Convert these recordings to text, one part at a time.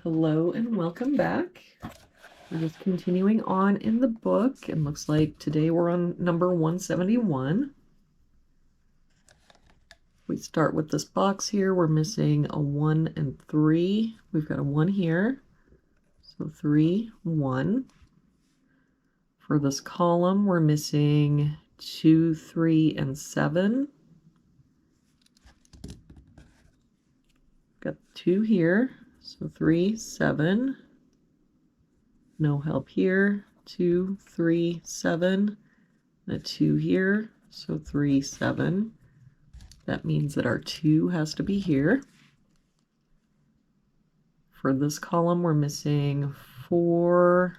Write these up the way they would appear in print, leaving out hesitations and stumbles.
Hello and welcome back. We're just continuing on in the book, and looks like today we're on number 171. We start with this box here. We're missing a 1 and 3. We've got a 1 here, so 3, 1. For this column, we're missing 2, 3, and 7. Got 2 here, so 3, 7. No help here. 2, 3, 7. A 2 here, so 3, 7. That means that our 2 has to be here. For this column, we're missing 4,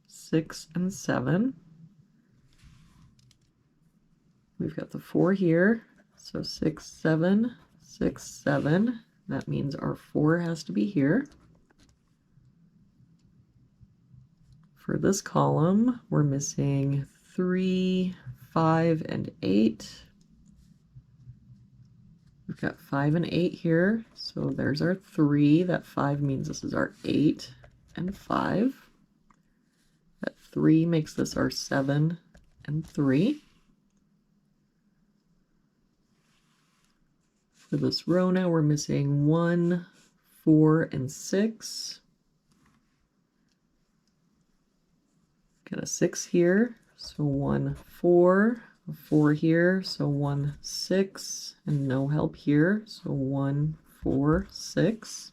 6, and 7. We've got the 4 here, so 6, 7, 6, 7. That means our 4 has to be here. For this column, we're missing 3, 5, and 8. We've got 5 and 8 here, so there's our 3. That 5 means this is our 8 and 5. That 3 makes this our 7 and 3. For this row now, we're missing 1, 4, and 6. Got a 6 here, so 1, 4. A 4 here, so 1, 6, and no help here, so 1, 4, 6.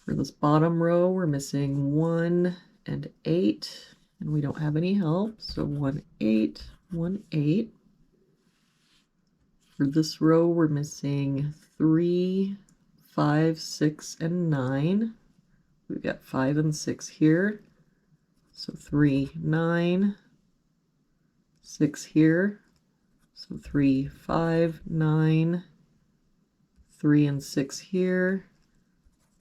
For this bottom row, we're missing 1 and 8, and we don't have any help, so 1, 8, 1, 8. For this row, we're missing 3, 5, 6, and 9. We've got 5 and 6 here. So 3, 9, 6 here, so 3, 5, 9, 3 and 6 here,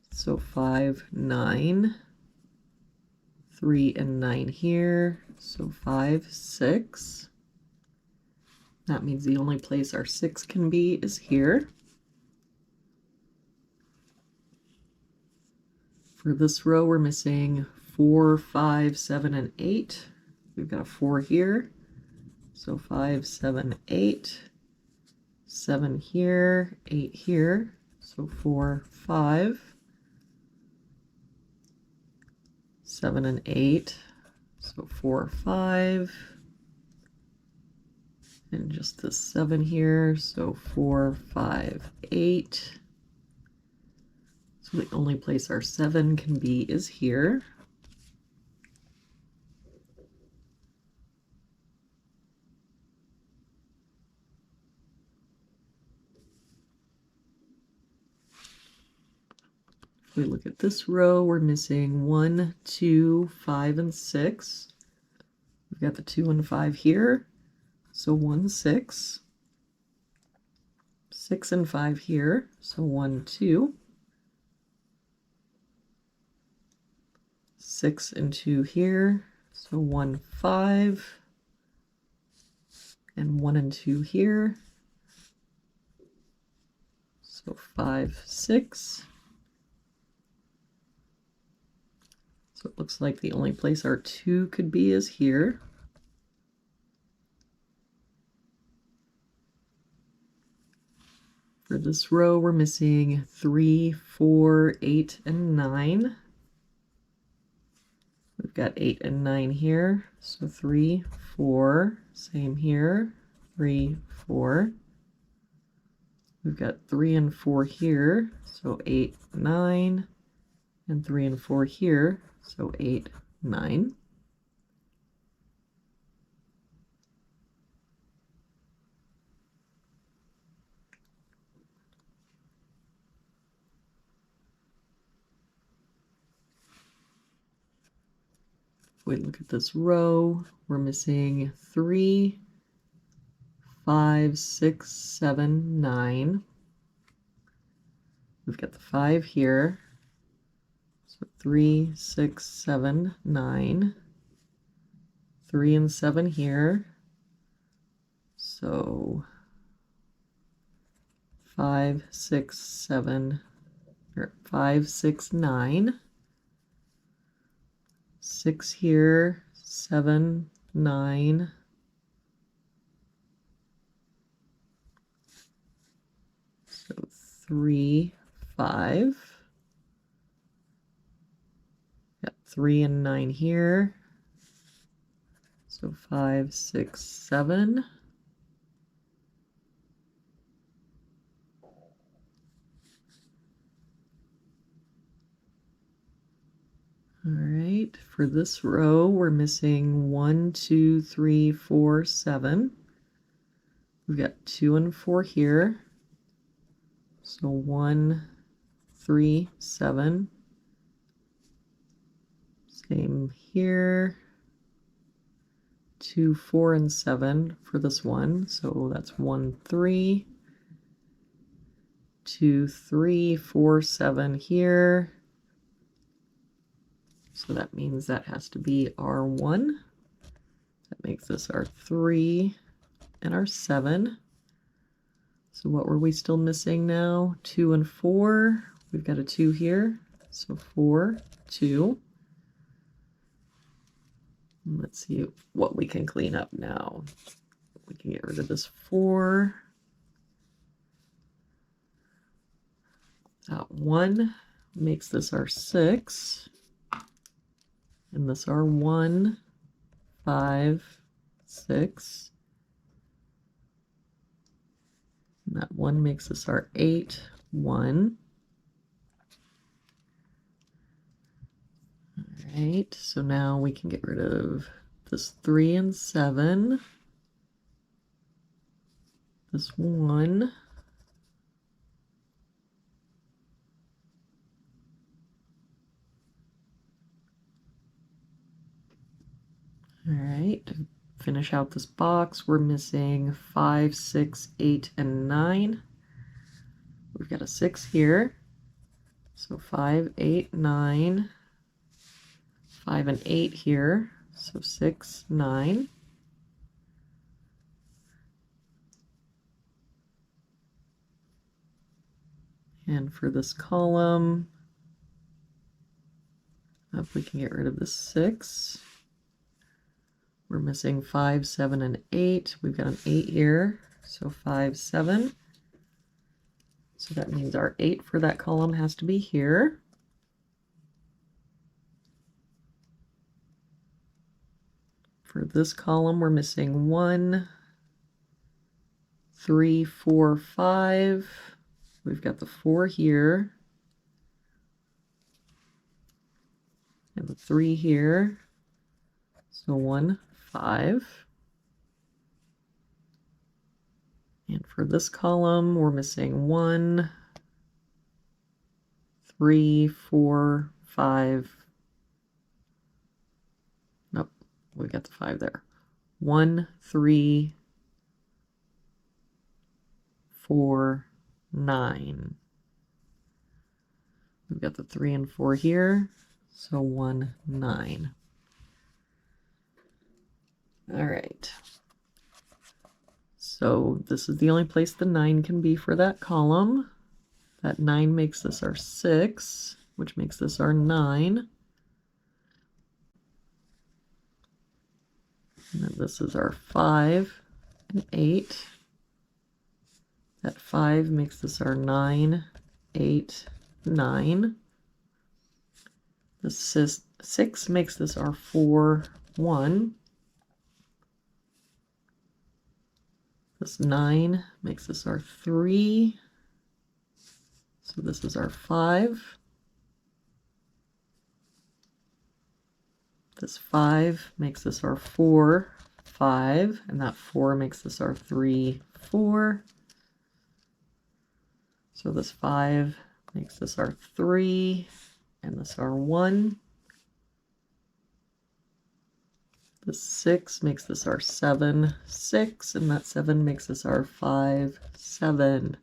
so 5, 9, 3 and 9 here, so 5, 6. That means the only place our 6 can be is here. For this row, we're missing 4, 5, 7, and 8. We've got a 4 here, so 5, 7, 8. 7 here, 8 here, so 4, 5. 7 and 8, so 4, 5. And just this 7 here, so 4, 5, 8. So the only place our 7 can be is here. If we look at this row, we're missing 1, 2, 5, and 6. We've got the 2 and 5 here, so 1, 6. 6 and 5 here, so 1, 2. 6 and 2 here, so 1, 5. And 1 and 2 here, so 5, 6. So it looks like the only place our 2 could be is here. For this row, we're missing 3, 4, 8, and 9. We've got 8 and 9 here, so 3, 4, same here, 3, 4. We've got 3 and 4 here, so 8, 9, and 3 and 4 here, so 8, 9. If we look at this row, we're missing 3, 5, 6, 7, 9. We've got the 5 here, so 3, 6, 7, 9. 3 and 7 here, so 5, 6, 7, or 5, 6, 9. 6 here, 7, 9. So 3, 5. Got 3 and 9 here. So 5, 6, 7. All right, for this row, we're missing 1, 2, 3, 4, 7. We've got 2 and 4 here. So 1, 3, 7. Same here. 2, 4, and 7 for this one. So that's 1, 3. 2, 3, 4, 7 here. So that means that has to be our 1. That makes this our 3 and our 7. So what were we still missing now? 2 and 4. We've got a 2 here. So 4, 2. Let's see what we can clean up now. We can get rid of this 4. That 1 makes this our 6. And this our 1, 5, 6. And that 1 makes this our 8, 1. All right, so now we can get rid of this 3 and 7. This 1. All right, to finish out this box, we're missing 5, 6, 8, and 9. We've got a 6 here. So 5, 8, 9. 5 and 8 here. So 6, 9. And for this column, if we can get rid of the 6. We're missing 5, 7, and 8. We've got an 8 here, so 5, 7. So that means our 8 for that column has to be here. For this column, we're missing 1, 3, 4, 5. We've got the 4 here. And the 3 here. So 1, 5. And for this column, we're missing 1, 3, 4, 5. Nope, we got the 5 there. 1, 3, 4, 9. We've got the 3 and 4 here, so 1, 9. All right. So this is the only place the 9 can be for that column. That 9 makes this our 6, which makes this our 9. And then this is our 5 and 8. That 5 makes this our 9, 8, 9. The 6 makes this our 4, 1. This 9 makes this our 3. So this is our 5. This 5 makes this our 4, 5. And that 4 makes this our 3, 4. So this 5 makes this our 3. And this our 1. The 6 makes this our 7, 6, and that 7 makes this our 5, 7.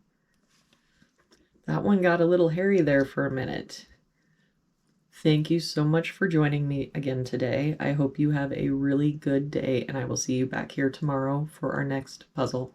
That one got a little hairy there for a minute. Thank you so much for joining me again today. I hope you have a really good day, and I will see you back here tomorrow for our next puzzle.